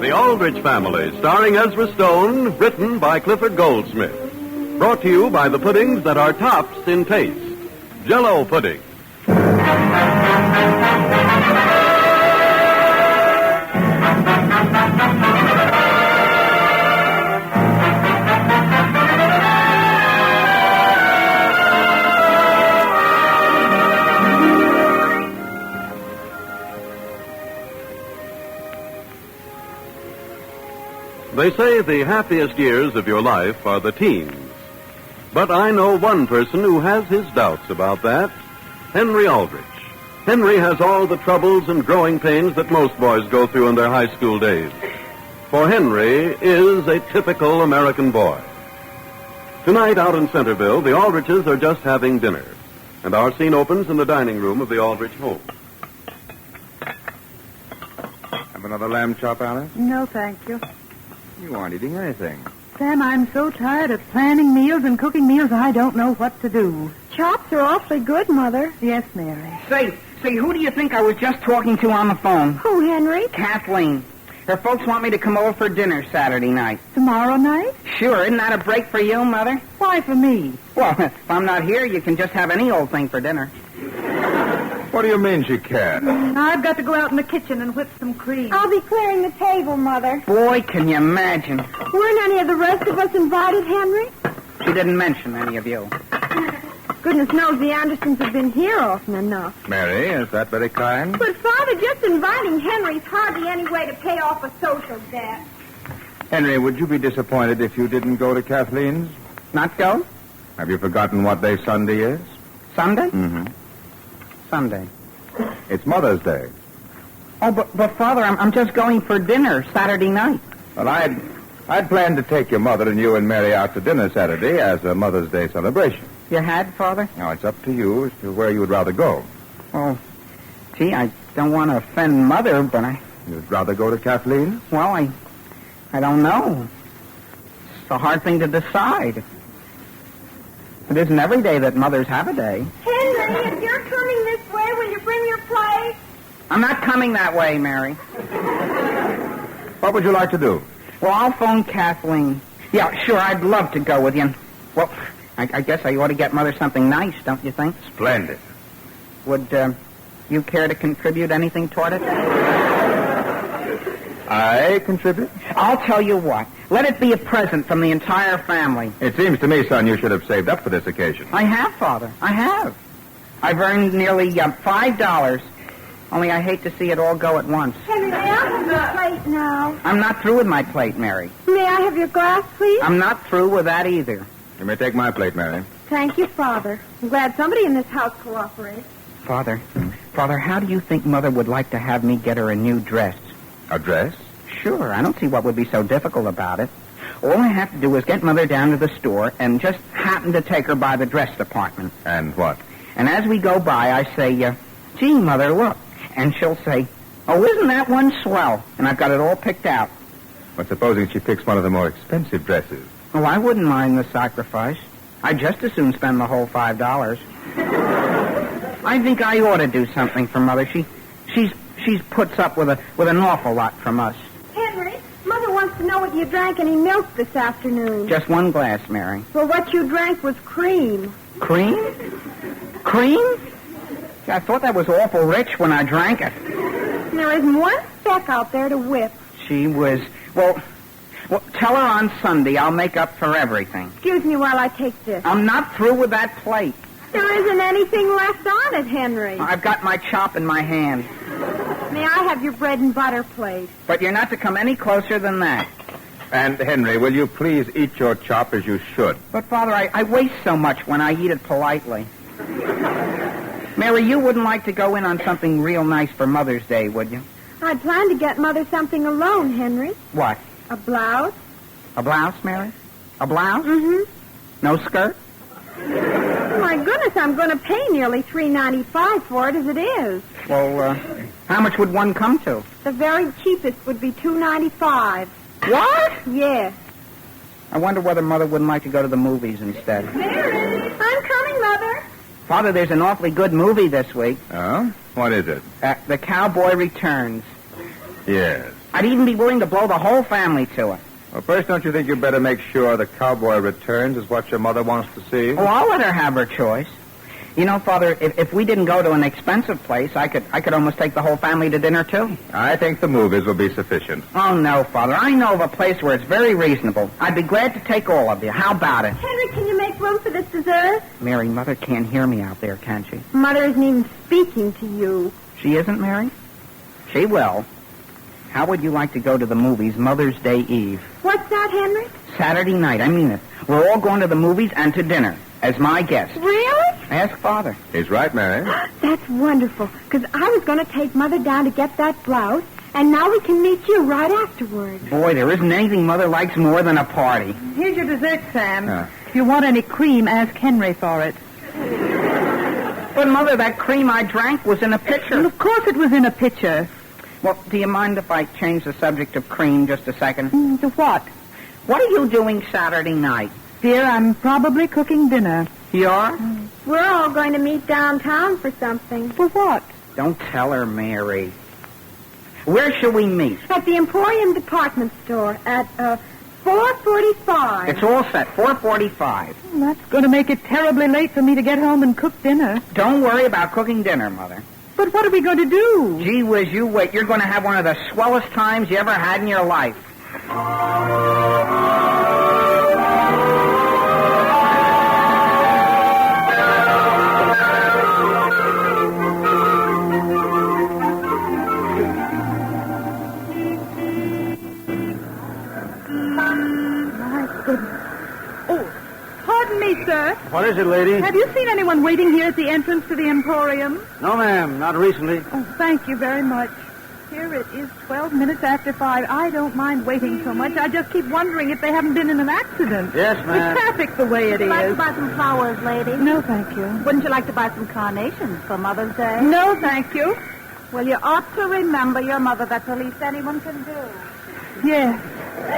The Aldrich Family, starring Ezra Stone, written by Clifford Goldsmith. Brought to you by the puddings that are tops in taste. Jell-O pudding. They say the happiest years of your life are the teens. But I know one person who has his doubts about that. Hen-ree Al-drich. Hen-ree has all the troubles and growing pains that most boys go through in their high school days. For Hen-ree is a typical American boy. Tonight out in Centerville, the Aldriches are just having dinner. And our scene opens in the dining room of the Aldrich home. Have another lamb chop, Alice? No, thank you. You aren't eating anything. Sam, I'm so tired of planning meals and cooking meals, I don't know what to do. Chops are awfully good, Mother. Yes, Mary. Say, who do you think I was just talking to on the phone? Who, Henry? Kathleen. Her folks want me to come over for dinner Saturday night. Tomorrow night? Sure, isn't that a break for you, Mother? Why for me? Well, if I'm not here, you can just have any old thing for dinner. What do you mean she can't? I've got to go out in the kitchen and whip some cream. I'll be clearing the table, Mother. Boy, can you imagine. Weren't any of the rest of us invited, Henry? She didn't mention any of you. Goodness knows the Andersons have been here often enough. Mary, is that very kind? But, Father, just inviting Henry's hardly any way to pay off a social debt. Henry, would you be disappointed if you didn't go to Kathleen's? Not go? Have you forgotten what day Sunday is? Sunday? Mm-hmm. Sunday. It's Mother's Day. Oh, but Father, I'm just going for dinner Saturday night. Well, I'd planned to take your mother and you and Mary out to dinner Saturday as a Mother's Day celebration. You had, Father? Now, it's up to you as to where you would rather go. Well, gee, I don't want to offend Mother, but You'd rather go to Kathleen's? Well, I don't know. It's a hard thing to decide. It isn't every day that mothers have a day. Henry, if you're coming this way, will you bring your plate? I'm not coming that way, Mary. What would you like to do? Well, I'll phone Kathleen. Yeah, sure, I'd love to go with you. Well, I guess I ought to get Mother something nice, don't you think? Splendid. Would you care to contribute anything toward it? I contribute? I'll tell you what. Let it be a present from the entire family. It seems to me, son, you should have saved up for this occasion. I have, Father. I have. I've earned nearly $5. Only I hate to see it all go at once. Henry, may I have your plate now? I'm not through with my plate, Mary. May I have your glass, please? I'm not through with that either. You may take my plate, Mary. Thank you, Father. I'm glad somebody in this house cooperates. Father, how do you think Mother would like to have me get her a new dress? A dress? Sure, I don't see what would be so difficult about it. All I have to do is get Mother down to the store and just happen to take her by the dress department. And what? And as we go by, I say, gee, Mother, look. And she'll say, oh, isn't that one swell? And I've got it all picked out. But supposing she picks one of the more expensive dresses? Oh, I wouldn't mind the sacrifice. I'd just as soon spend the whole $5. I think I ought to do something for Mother. She's puts up with an awful lot from us. Henry, Mother wants to know what you drank any milk this afternoon. Just one glass, Mary. Well, what you drank was cream. Cream? Cream? I thought that was awful rich when I drank it. There isn't one speck out there to whip. She was... Well, tell her on Sunday I'll make up for everything. Excuse me while I take this. I'm not through with that plate. There isn't anything left on it, Henry. I've got my chop in my hand. May I have your bread and butter plate? But you're not to come any closer than that. And, Henry, will you please eat your chop as you should? But, Father, I waste so much when I eat it politely. Mary, you wouldn't like to go in on something real nice for Mother's Day, would you? I'd planned to get Mother something alone, Henry. What? A blouse. A blouse, Mary? A blouse? Mm-hmm. No skirt? My goodness, I'm going to pay nearly $3.95 for it as it is. Well, how much would one come to? The very cheapest would be $2.95. What? Yes. I wonder whether Mother wouldn't like to go to the movies instead. Mary, I'm coming, Mother. Father, there's an awfully good movie this week. Oh? What is it? The Cowboy Returns. Yes. I'd even be willing to blow the whole family to it. Well, first, don't you think you better make sure the Cowboy Returns is what your mother wants to see? Oh, I'll let her have her choice. You know, Father, if we didn't go to an expensive place, I could almost take the whole family to dinner, too. I think the movies will be sufficient. Oh, no, Father. I know of a place where it's very reasonable. I'd be glad to take all of you. How about it? Henry, can you make room for this dessert? Mary, Mother can't hear me out there, can she? Mother isn't even speaking to you. She isn't, Mary? She will. How would you like to go to the movies Mother's Day Eve? What's that, Henry? Saturday night, I mean it. We're all going to the movies and to dinner, as my guest. Really? Ask Father. He's right, Mary. That's wonderful, because I was going to take Mother down to get that blouse, and now we can meet you right afterwards. Boy, there isn't anything Mother likes more than a party. Here's your dessert, Sam. If you want any cream, ask Hen-ree for it. But, Mother, that cream I drank was in a pitcher. Well, of course it was in a pitcher. Well, do you mind if I change the subject of cream just a second? To what? What are you doing Saturday night? Dear, I'm probably cooking dinner. You are? We're all going to meet downtown for something. For what? Don't tell her, Mary. Where shall we meet? At the Emporium Department Store at 4:45. It's all set, 4:45. Well, that's going to make it terribly late for me to get home and cook dinner. Don't worry about cooking dinner, Mother. But what are we going to do? Gee whiz, you wait. You're going to have one of the swellest times you ever had in your life. Pardon me, sir. What is it, lady? Have you seen anyone waiting here at the entrance to the Emporium? No, ma'am, not recently. Oh, thank you very much. Here it is 12 minutes after 5. I don't mind waiting so much. I just keep wondering if they haven't been in an accident. Yes, ma'am. The traffic's the way it is. Would you like to buy some flowers, lady? No, thank you. Wouldn't you like to buy some carnations for Mother's Day? No, thank you. Well, you ought to remember your mother. That's the least anyone can do. Yes. Boy,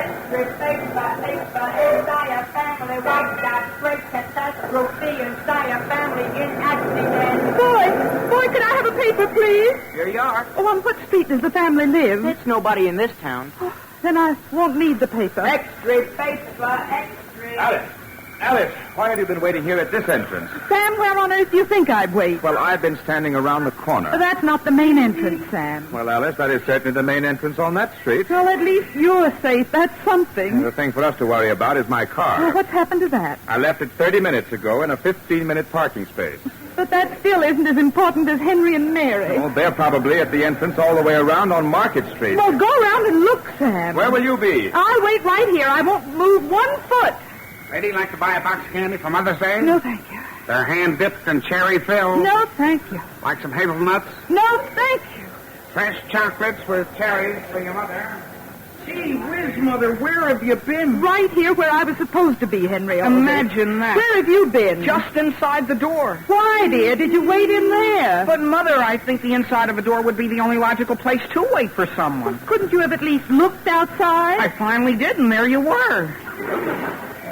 can I have a paper, please? Here you are. Oh, on what street does the family live? It's nobody in this town. Then I won't need the paper. Extra paper, extra. Alice, why have you been waiting here at this entrance? Sam, where on earth do you think I'd wait? Well, I've been standing around the corner. That's not the main entrance, Sam. Well, Alice, that is certainly the main entrance on that street. Well, at least you're safe. That's something. The thing for us to worry about is my Well, car. what's happened to that? I left it 30 minutes ago in a 15-minute parking space. But that still isn't as important as Henry and Mary. Oh, they're probably at the entrance all the way around on Market Street. Well, go around and look, Sam. Where will you be? I'll wait right here. I won't move 1 foot. Lady, like to buy a box of candy for Mother's Day? No, thank you. They're hand-dipped and cherry-filled. No, thank you. Like some hazelnuts? No, thank you. Fresh chocolates with cherries for your mother. Gee whiz, Mother, where have you been? Right here where I was supposed to be, Hen-ree Al-drich. Imagine that. Where have you been? Just inside the door. Why, dear? Did you wait in there? But, Mother, I think the inside of a door would be the only logical place to wait for someone. Couldn't you have at least looked outside? I finally did, and there you were.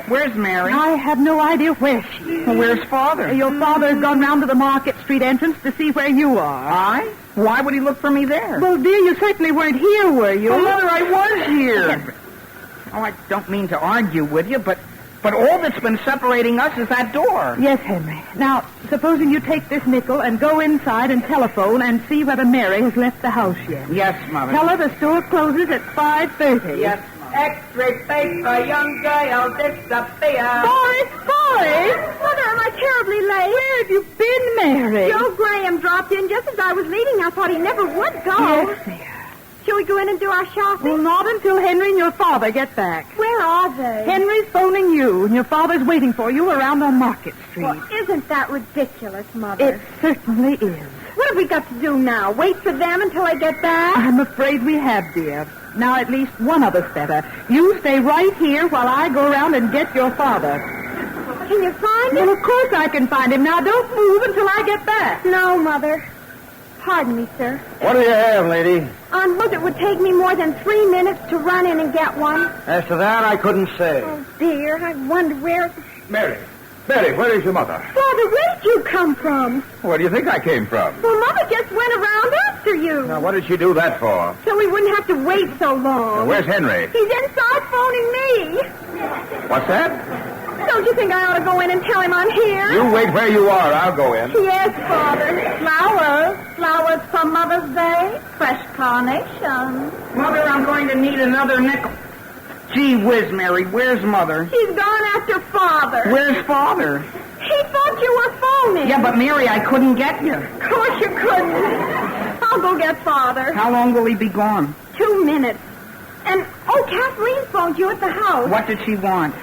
Where's Mary? I have no idea where she is. Well, where's Father? Your father's gone round to the Market Street entrance to see where you are. I? Why would he look for me there? Well, dear, you certainly weren't here, were you? Well, Mother, I was here. Oh, I don't mean to argue with you, but all that's been separating us is that door. Yes, Henry. Now, supposing you take this nickel and go inside and telephone and see whether Mary has left the house yet. Yes, Mother. Tell her the store closes at 5:30. Yes, Mother. Extra paper, young girl, disappear. Boy! Mother, am I terribly late? Where have you been, Mary? Joe Graham dropped in just as I was leaving. I thought he never would go. Yes, dear. Shall we go in and do our shopping? Well, not until Henry and your father get back. Where are they? Henry's phoning you, and your father's waiting for you around on Market Street. Well, isn't that ridiculous, Mother? It certainly is. What have we got to do now? Wait for them until I get back? I'm afraid we have, dear. Now, at least one other's better. You stay right here while I go around and get your father. Can you find him? Well, of course I can find him. Now, don't move until I get back. No, Mother. Pardon me, sir. What do you have, lady? On both, it would take me more than 3 minutes to run in and get one. As to that, I couldn't say. Oh, dear, I wonder where... Mary, Betty, where is your mother? Father, where did you come from? Where do you think I came from? Well, Mother just went around after you. Now, what did she do that for? So we wouldn't have to wait so long. Where's Hen-ree? He's inside phoning me. What's that? Don't you think I ought to go in and tell him I'm here? You wait where you are. I'll go in. Yes, Father. Flowers for Mother's Day. Fresh carnations. Mother, I'm going to need another nickel. Gee whiz, Mary, where's Mother? He's gone after Father. Where's Father? He thought you were phoning. Yeah, but Mary, I couldn't get you. Of course you couldn't. I'll go get Father. How long will he be gone? 2 minutes. And, Kathleen phoned you at the house. What did she want?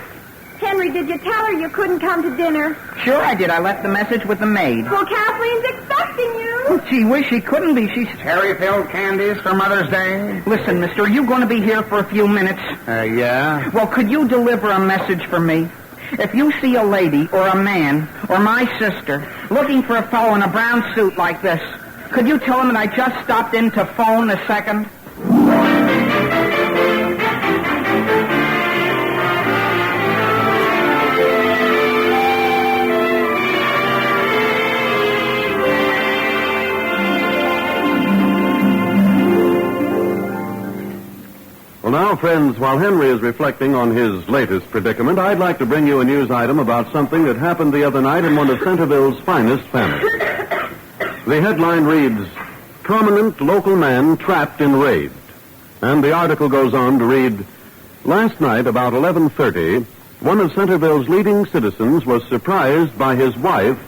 Hen-ree, did you tell her you couldn't come to dinner? Sure I did. I left the message with the maid. Well, Kathleen's expecting you. Gee whiz, she couldn't be. She's... Cherry-filled candies for Mother's Day? Listen, mister, are you going to be here for a few minutes? Yeah. Well, could you deliver a message for me? If you see a lady or a man or my sister looking for a fellow in a brown suit like this, could you tell him that I just stopped in to phone a second? Well, now, friends, while Hen-ree is reflecting on his latest predicament, I'd like to bring you a news item about something that happened the other night in one of Centerville's finest families. The headline reads, "Prominent Local Man Trapped in Raid." And the article goes on to read, "Last night, about 11:30, one of Centerville's leading citizens was surprised by his wife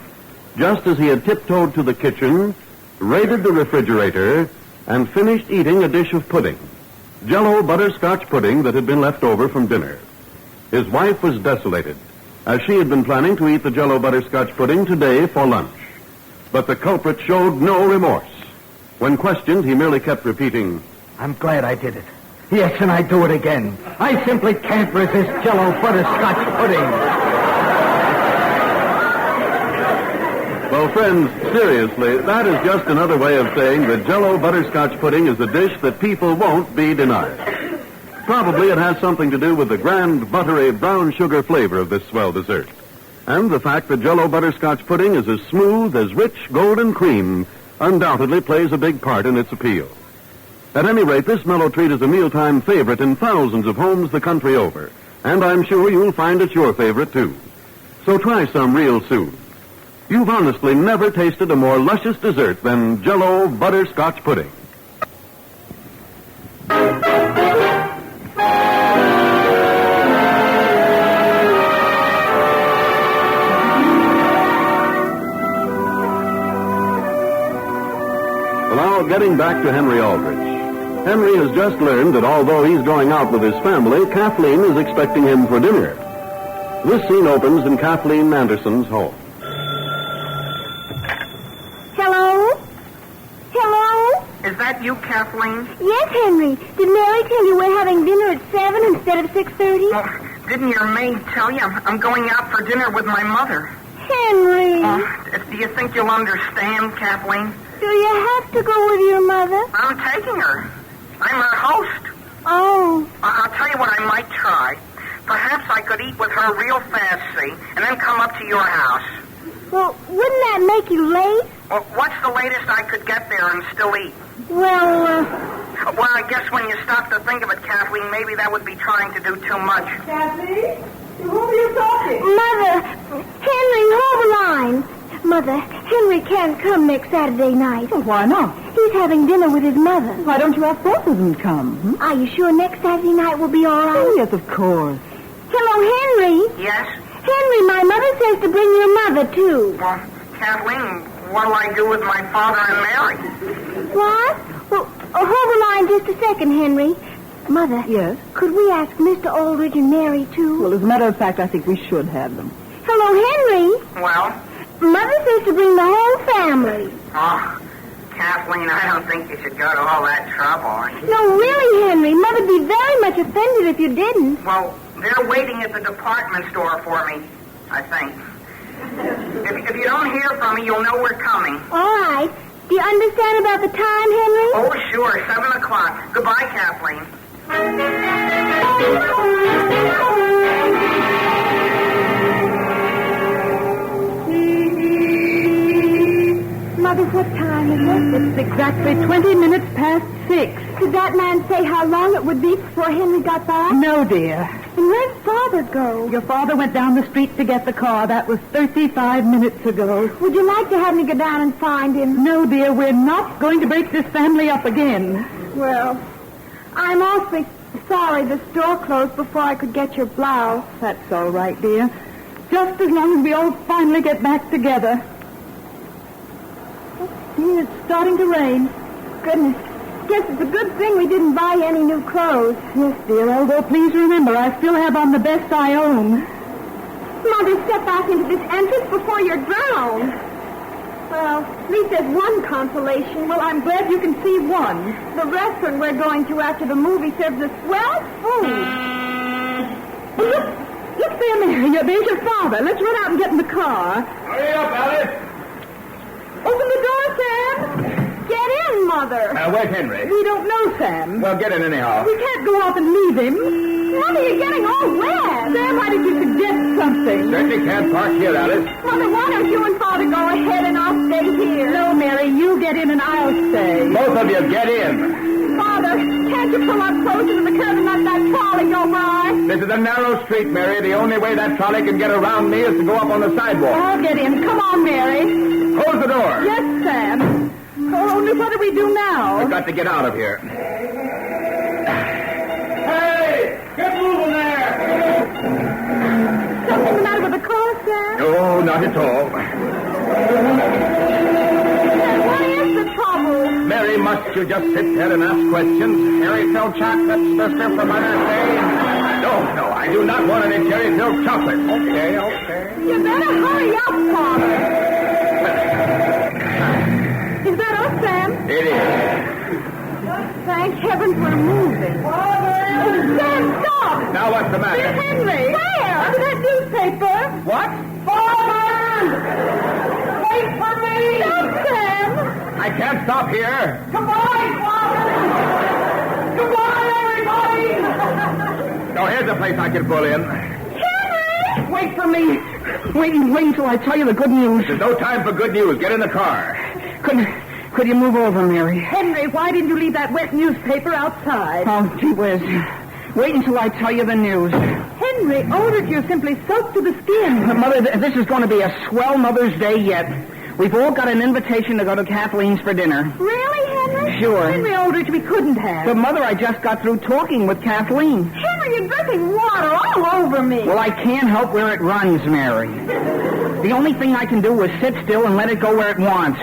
just as he had tiptoed to the kitchen, raided the refrigerator, and finished eating a dish of pudding. Jell-O butterscotch pudding that had been left over from dinner. His wife was desolated, as she had been planning to eat the Jell-O butterscotch pudding today for lunch. But the culprit showed no remorse. When questioned, he merely kept repeating, I'm glad I did it. Yes, and I do it again. I simply can't resist Jell-O butterscotch pudding. Well, friends, seriously, that is just another way of saying that Jell-O butterscotch pudding is a dish that people won't be denied. Probably it has something to do with the grand, buttery, brown sugar flavor of this swell dessert. And the fact that Jell-O butterscotch pudding is as smooth as rich golden cream undoubtedly plays a big part in its appeal. At any rate, this mellow treat is a mealtime favorite in thousands of homes the country over. And I'm sure you'll find it your favorite, too. So try some real soon. You've honestly never tasted a more luscious dessert than Jell-O butterscotch pudding. Well, now, getting back to Hen-ree Al-drich. Hen-ree has just learned that although he's going out with his family, Kathleen is expecting him for dinner. This scene opens in Kathleen Anderson's home. Is that you, Kathleen? Yes, Hen-ree. Did Mary tell you we're having dinner at 7 instead of 6:30? Well, didn't your maid tell you? I'm going out for dinner with my mother. Hen-ree. Do you think you'll understand, Kathleen? Do you have to go with your mother? I'm taking her. I'm her host. Oh. I'll tell you what I might try. Perhaps I could eat with her real fast, see, and then come up to your house. Well, wouldn't that make you late? Well, what's the latest I could get there and still eat? Well, I guess when you stop to think of it, Kathleen, maybe that would be trying to do too much. Kathy? To whom are you talking? Mother, Hen-ree, hold the line. Mother, Hen-ree can't come next Saturday night. Well, why not? He's having dinner with his mother. Why don't you ask both of them to come? Are you sure next Saturday night will be all right? Oh, yes, of course. Hello, Hen-ree. Yes? Hen-ree, my mother says to bring your mother, too. Well, Kathleen, what'll I do with my father and Mary? What? Well, hold the line just a second, Hen-ree. Mother. Yes? Could we ask Mr. Aldrich and Mary, too? Well, as a matter of fact, I think we should have them. Hello, Hen-ree. Well? Mother says to bring the whole family. Oh, Kathleen, I don't think you should go to all that trouble. No, really, Hen-ree. Mother'd be very much offended if you didn't. Well, they're waiting at the department store for me, I think. If you don't hear from me, you'll know we're coming. All right. Do you understand about the time, Hen-ree? Oh, sure, 7 o'clock. Goodbye, Kathleen. time is it? It's exactly 20 minutes past 6. Did that man say how long it would be before Henry got back? No, dear. And where'd Father go? Your father went down the street to get the car. That was 35 minutes ago. Would you like to have me go down and find him? No, dear, we're not going to break this family up again. Well, I'm awfully sorry the store closed before I could get your blouse. That's all right, dear. Just as long as we all finally get back together. See, it's starting to rain. Goodness. Guess it's a good thing we didn't buy any new clothes. Yes, dear, although please remember, I still have on the best I own. Mother, step back into this entrance before you're drowned. Well, at least there's one consolation. Well, I'm glad you can see one. The restaurant we're going to after the movie serves us swell food. Look there, Mary. There's your father. Let's run out and get in the car. Hurry up, Alice. Open the door, Sam. Get in, Mother. Where's Henry? We don't know, Sam. Well, get in anyhow. We can't go off and leave him. Mother, you're getting all wet. Sam, why did you suggest something? Certainly can't park here, Alice. Mother, why don't you and Father go ahead and I'll stay here? No, Mary, you get in and I'll stay. Both of you, get in. Father, can't you pull up closer to the curb and let that trolley go by? This is a narrow street, Mary. The only way that trolley can get around me is to go up on the sidewalk. I'll get in. Come on, Mary. Close the door. Yes, Sam. Oh, only what do we do now? I've got to get out of here. Hey! Get moving there! Something the matter with the car, Sam? No, not at all. What is the trouble? Mary, must you just sit there and ask questions? Cherry-filled chocolate, sister, for Mother's Day? No, I do not want any cherry-filled chocolate. Okay. You better hurry up, Father. Is that us, Sam? It is. Thank heavens we're moving. Father! Sam, stop! Now what's the matter? Dear Henry! Where? Under that newspaper. What? Father! Wait for me! Stop, Sam! I can't stop here. Goodbye, Father! Goodbye, everybody! No, here's a place I can pull in. Henry! Wait for me. Wait until I tell you the good news. There's no time for good news. Get in the car. Could you move over, Mary? Henry, why didn't you leave that wet newspaper outside? Oh, gee whiz. Wait until I tell you the news. Henry, Aldrich, you're simply soaked to the skin. Mother, this is going to be a swell Mother's Day yet. We've all got an invitation to go to Kathleen's for dinner. Really, Henry? Sure. Henry Aldrich, we couldn't have. But, Mother, I just got through talking with Kathleen. Henry, you're dripping water all over me. Well, I can't help where it runs, Mary. The only thing I can do is sit still and let it go where it wants.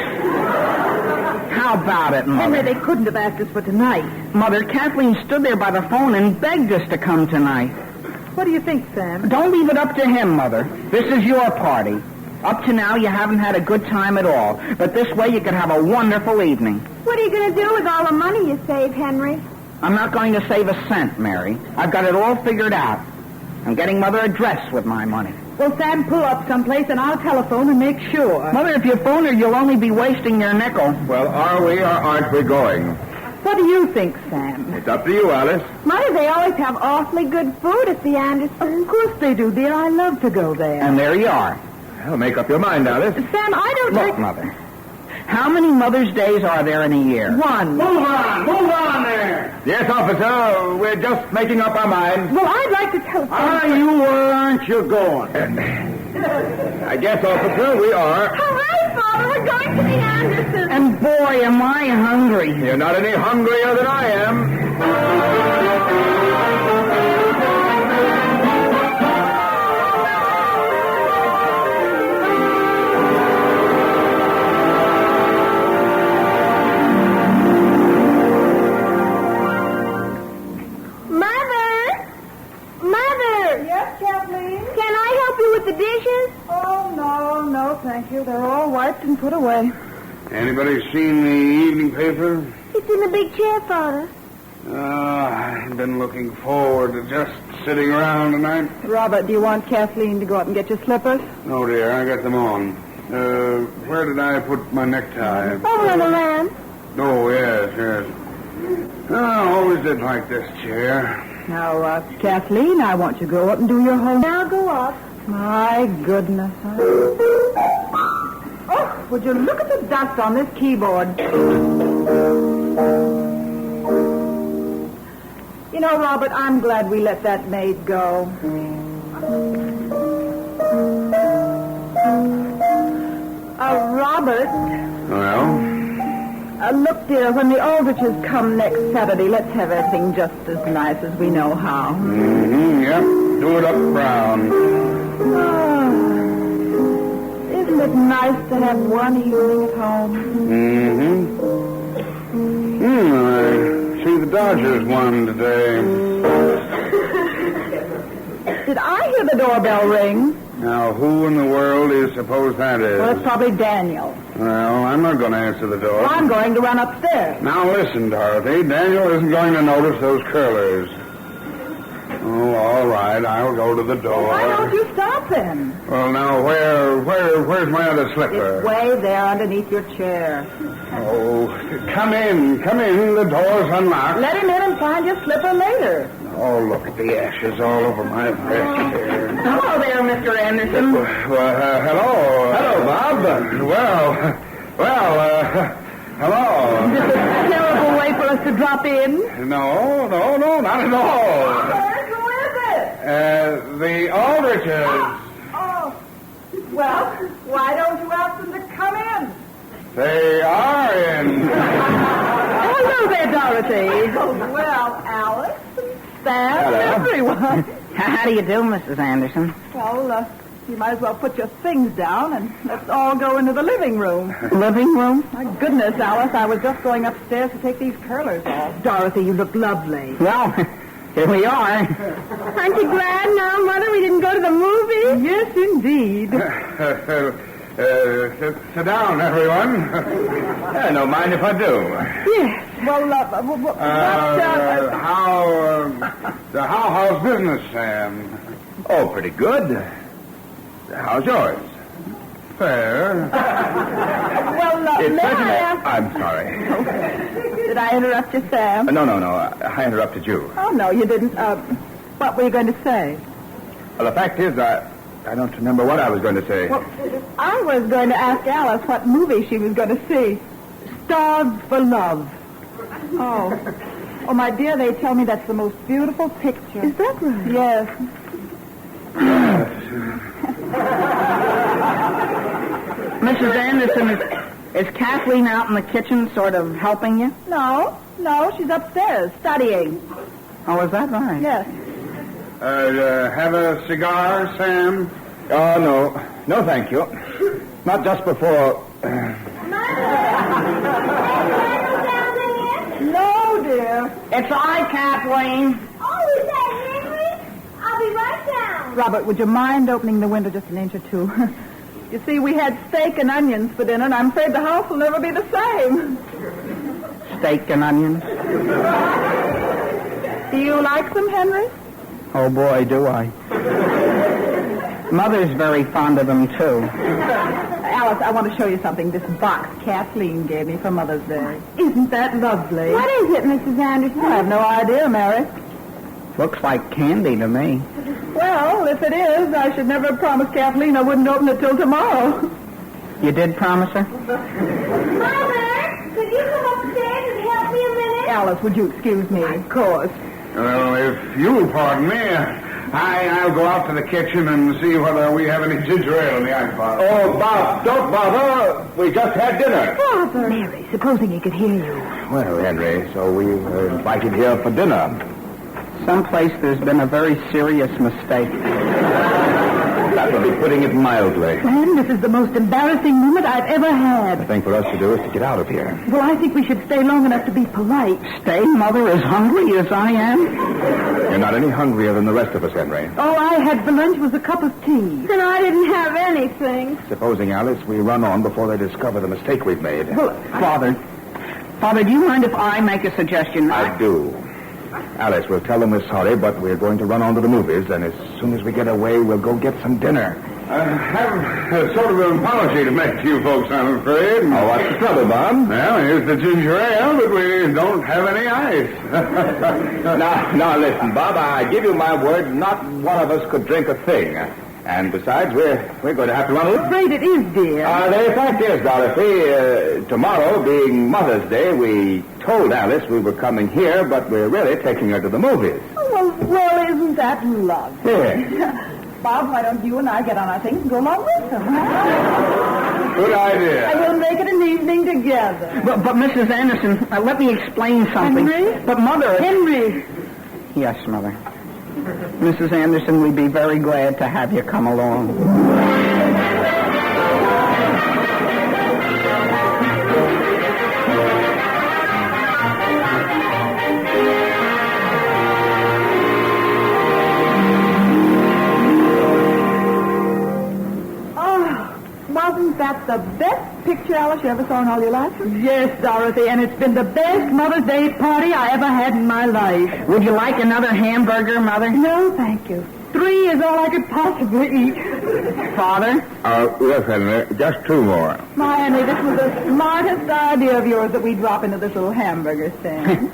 How about it, Mother? Henry, they couldn't have asked us for tonight. Mother, Kathleen stood there by the phone and begged us to come tonight. What do you think, Sam? Don't leave it up to him, Mother. This is your party. Up to now, you haven't had a good time at all. But this way, you could have a wonderful evening. What are you going to do with all the money you save, Henry? I'm not going to save a cent, Mary. I've got it all figured out. I'm getting Mother a dress with my money. Well, Sam, pull up someplace and I'll telephone and make sure. Mother, if you phone her, you'll only be wasting your nickel. Well, are we or aren't we going? What do you think, Sam? It's up to you, Alice. Mother, they always have awfully good food at the Andersons. Of course they do, dear. I love to go there. And there you are. Well, make up your mind, Alice. Sam, I don't Look, think... Mother. How many Mother's Days are there in a year? One. Move on there. Yes, officer, we're just making up our minds. Well, I'd like to tell Sam... you or aren't you going? I guess, officer, we are. Hooray, Father, we're going to the Andersons. And boy, am I hungry. You're not any hungrier than I am. The dishes? Oh, no, thank you. They're all wiped and put away. Anybody seen the evening paper? It's in the big chair, Father. I've been looking forward to just sitting around tonight. Robert, do you want Kathleen to go out and get your slippers? No, dear, I got them on. Where did I put my necktie? Over on the land. Oh, yes. I always did like this chair. Now, Kathleen, I want you to go up and do your homework. Now go up. My goodness. Oh, would you look at the dust on this keyboard? You know, Robert, I'm glad we let that maid go. Robert. Well? Look, dear, when the Aldriches come next Saturday, let's have everything just as nice as we know how. Mm-hmm, yep. Do it up brown. Oh, isn't it nice to have one evening at home? I see the Dodgers won today. Did I hear the doorbell ring? Now, who in the world do you suppose that is? Well, it's probably Daniel. Well, I'm not going to answer the door. Well, I'm going to run upstairs. Now, listen, Dorothy. Daniel isn't going to notice those curlers. Oh, all right. I'll go to the door. Why don't you stop him? Well, now, where's my other slipper? It's way there underneath your chair. Oh, come in. The door's unlocked. Let him in and find your slipper later. Oh, look at the ashes all over my dress here. Hello there, Mr. Anderson. Hello. Hello, Bob. Hello. Is this a terrible way for us to drop in? No, not at all. Who is it? The Aldriches. Oh. Well, why don't you ask them to come in? They are in. Hello there, Dorothy. Oh, well, Alice, Sam, everyone. How do you do, Mrs. Anderson? Well, you might as well put your things down and let's all go into the living room. Living room? My goodness, Alice, I was just going upstairs to take these curlers off. Dorothy, you look lovely. Well, here we are. Aren't you glad now, Mother, we didn't go to the movies? Yes, indeed. Sit down, everyone. No mind if I do. Yes. Well, how's business, Sam? Oh, pretty good. How's yours? Fair. well, may I ask... I'm sorry. Did I interrupt you, Sam? No. I interrupted you. Oh, no, you didn't. What were you going to say? Well, the fact is, I don't remember what I was going to say. Well, I was going to ask Alice what movie she was going to see. Starved for Love. Oh, my dear, they tell me that's the most beautiful picture. Is that right? Yes. Mrs. Anderson, is Kathleen out in the kitchen sort of helping you? No, she's upstairs studying. Oh, is that right? Yes. Have a cigar, Sam? Oh, no, thank you. Not just before... No, dear. It's I, Kathleen. Oh, is that Henry? I'll be right down. Robert, would you mind opening the window just an inch or two? You see, we had steak and onions for dinner, and I'm afraid the house will never be the same. Steak and onions? Do you like them, Henry? Oh, boy, do I. Mother's very fond of them, too. Alice, I want to show you something. This box Kathleen gave me for Mother's Day. Isn't that lovely? What is it, Mrs. Anderson? I have no idea, Mary. Looks like candy to me. Well, if it is, I should never have promised Kathleen I wouldn't open it till tomorrow. You did promise her? Mother, could you come upstairs and help me a minute? Alice, would you excuse me? Of course. Well, if you'll pardon me, I'll go out to the kitchen and see whether we have any ginger ale in the icebox. Oh, Bob, don't bother. We just had dinner. Father! Mary, supposing he could hear you. Well, Henry, so we were invited here for dinner. Someplace there's been a very serious mistake. That would be putting it mildly. And this is the most embarrassing moment I've ever had. The thing for us to do is to get out of here. Well, I think we should stay long enough to be polite. Stay, Mother, as hungry as I am? You're not any hungrier than the rest of us, Henry. All I had for lunch was a cup of tea. And I didn't have anything. Supposing, Alice, we run on before they discover the mistake we've made. Well, Father, do you mind if I make a suggestion? I do. Alice, we'll tell them we're sorry, but we're going to run on to the movies, and as soon as we get away, we'll go get some dinner. I have a sort of an apology to make to you folks, I'm afraid. Oh, what's the trouble, Bob? Well, here's the ginger ale, but we don't have any ice. Now, listen, Bob, I give you my word, not one of us could drink a thing. And besides, we're going to have to run a little. I'm afraid it is, dear. The fact is, Dorothy, tomorrow being Mother's Day, we told Alice we were coming here, but we're really taking her to the movies. Oh, well, isn't that lovely? Yeah. Bob, why don't you and I get on our things and go along with them, huh? Good idea. And we'll make it an evening together. But Mrs. Anderson, let me explain something. Hen-ree? But, Mother... Hen-ree. Yes, Mother. Mrs. Anderson, we'd be very glad to have you come along. Wasn't that the best picture, Alice, you ever saw in all your life? Yes, Dorothy, and it's been the best Mother's Day party I ever had in my life. Would you like another hamburger, Mother? No, thank you. 3 is all I could possibly eat. Father? Yes, Henry, just 2 more. My Henry, this was the smartest idea of yours that we drop into this little hamburger stand.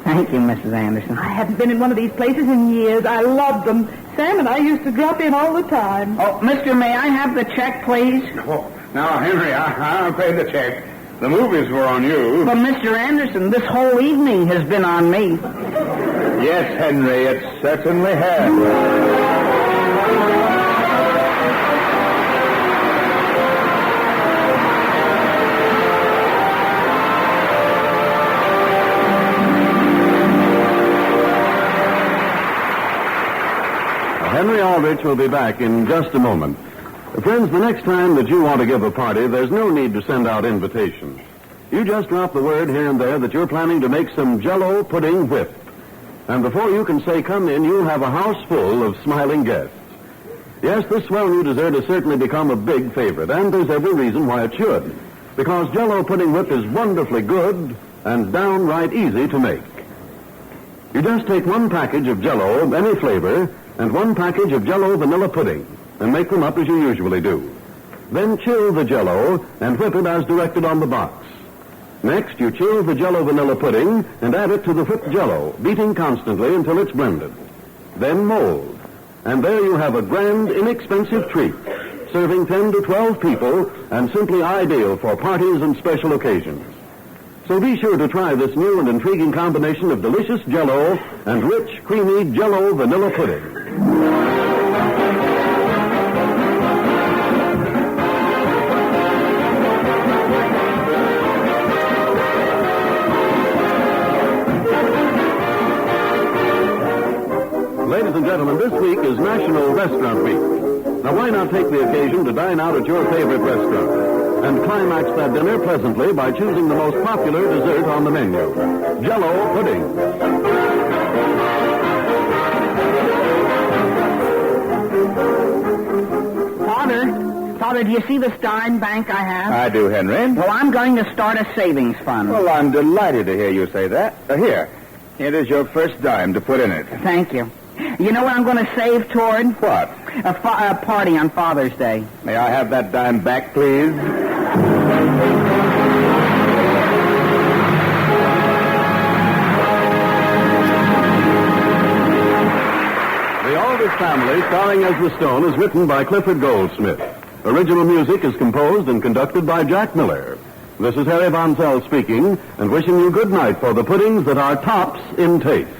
Thank you, Mrs. Anderson. I haven't been in one of these places in years. I loved them. Sam and I used to drop in all the time. Oh, mister, may I have the check, please? Oh, now, Henry, I paid the check. The movies were on you. But, Mr. Anderson, this whole evening has been on me. Yes, Henry, it certainly has. Hen-ree Al-drich will be back in just a moment. Friends, the next time that you want to give a party, there's no need to send out invitations. You just drop the word here and there that you're planning to make some Jell-O pudding whip. And before you can say come in, you'll have a house full of smiling guests. Yes, this swell new dessert has certainly become a big favorite, and there's every reason why it should. Because Jell-O pudding whip is wonderfully good and downright easy to make. You just take 1 package of Jell-O of any flavor and 1 package of Jell-O vanilla pudding and make them up as you usually do. Then chill the Jell-O and whip it as directed on the box. Next, you chill the Jell-O vanilla pudding and add it to the whipped Jell-O, beating constantly until it's blended. Then mold. And there you have a grand, inexpensive treat, serving 10 to 12 people and simply ideal for parties and special occasions. So be sure to try this new and intriguing combination of delicious Jell-O and rich, creamy Jell-O vanilla pudding. Ladies and gentlemen, this week is National Restaurant Week. Now, why not take the occasion to dine out at your favorite restaurant and climax that dinner pleasantly by choosing the most popular dessert on the menu, Jell-O pudding. Father, do you see this dime bank I have? I do, Henry. Well, I'm going to start a savings fund. Well, I'm delighted to hear you say that. Here is your first dime to put in it. Thank you. You know what I'm going to save toward? What? A party on Father's Day. May I have that dime back, please? The Aldrich Family, starring as the Stone, is written by Clifford Goldsmith. Original music is composed and conducted by Jack Miller. This is Harry Von Zell speaking and wishing you good night for the puddings that are tops in taste.